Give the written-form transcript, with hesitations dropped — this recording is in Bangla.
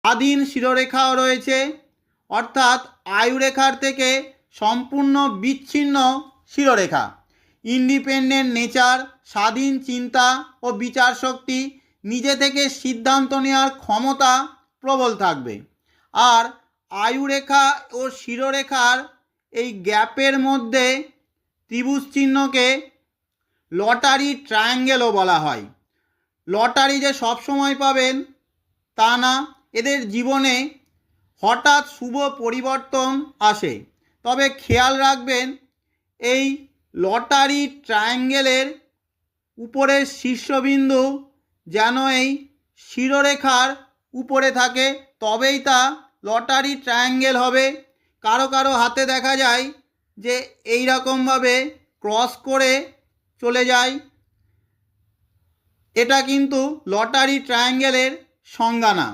স্বাধীন শিরোরেখাও রয়েছে, অর্থাৎ আয়ুরেখার থেকে সম্পূর্ণ বিচ্ছিন্ন শিরোরেখা। ইন্ডিপেন্ডেন্ট নেচার, স্বাধীন চিন্তা ও বিচার শক্তি, নিজে থেকে সিদ্ধান্ত নেওয়ার ক্ষমতা প্রবল থাকবে। আর আয়ুরেখা ও শিরোরেখার এই গ্যাপের মধ্যে ত্রিভুজ চিহ্নকে লটারি ট্রায়াঙ্গেলও বলা হয়। লটারি যে সবসময় পাবেন তা না, এদের জীবনে হঠাৎ শুভ পরিবর্তন আসে। তবে খেয়াল রাখবেন, এই লটারি ট্রায়াঙ্গেলের উপরের শীর্ষবিন্দু যেন এই শিরোরেখার উপরে থাকে, তবেই তা লটারি ট্রায়াঙ্গেল হবে। কারো কারো হাতে দেখা যায় যে এই রকমভাবে ক্রস করে চলে যায়, এটা কিন্তু লটারি ট্রায়াঙ্গেলের সংজ্ঞা না।